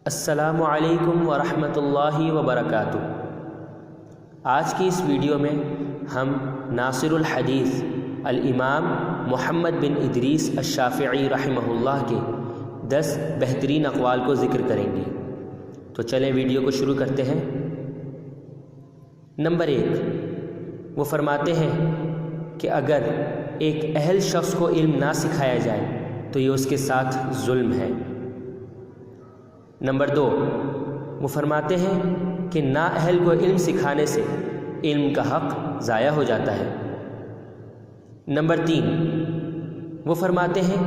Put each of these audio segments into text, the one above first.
السلام علیکم ورحمۃ اللہ وبرکاتہ۔ آج کی اس ویڈیو میں ہم ناصر الحدیث الامام محمد بن ادریس الشافعی رحمہ اللہ کے 10 بہترین اقوال کو ذکر کریں گے۔ تو چلیں ویڈیو کو شروع کرتے ہیں۔ نمبر 1، وہ فرماتے ہیں کہ اگر ایک اہل شخص کو علم نہ سکھایا جائے تو یہ اس کے ساتھ ظلم ہے۔ نمبر 2، وہ فرماتے ہیں کہ نااہل کو علم سکھانے سے علم کا حق ضائع ہو جاتا ہے۔ نمبر 3، وہ فرماتے ہیں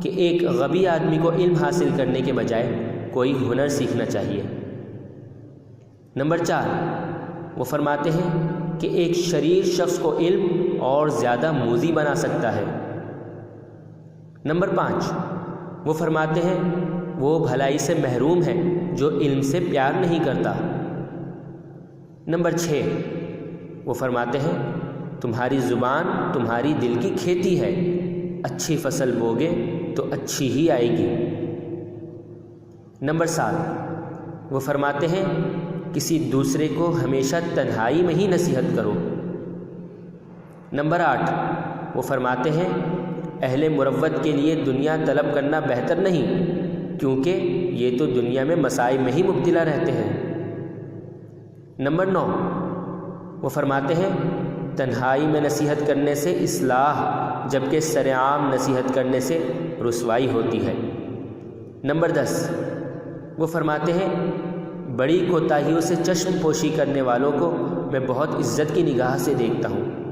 کہ ایک غبی آدمی کو علم حاصل کرنے کے بجائے کوئی ہنر سیکھنا چاہیے۔ نمبر 4، وہ فرماتے ہیں کہ ایک شریر شخص کو علم اور زیادہ موذی بنا سکتا ہے۔ نمبر 5، وہ فرماتے ہیں وہ بھلائی سے محروم ہے جو علم سے پیار نہیں کرتا۔ نمبر 6، وہ فرماتے ہیں تمہاری زبان تمہاری دل کی کھیتی ہے، اچھی فصل بوگے تو اچھی ہی آئے گی۔ نمبر 7، وہ فرماتے ہیں کسی دوسرے کو ہمیشہ تنہائی میں ہی نصیحت کرو۔ نمبر 8، وہ فرماتے ہیں اہل مروت کے لیے دنیا طلب کرنا بہتر نہیں، کیونکہ یہ تو دنیا میں مصائب میں ہی مبتلا رہتے ہیں۔ نمبر 9، وہ فرماتے ہیں تنہائی میں نصیحت کرنے سے اصلاح، جبکہ سرعام نصیحت کرنے سے رسوائی ہوتی ہے۔ نمبر 10، وہ فرماتے ہیں بڑی کوتاہیوں سے چشم پوشی کرنے والوں کو میں بہت عزت کی نگاہ سے دیکھتا ہوں۔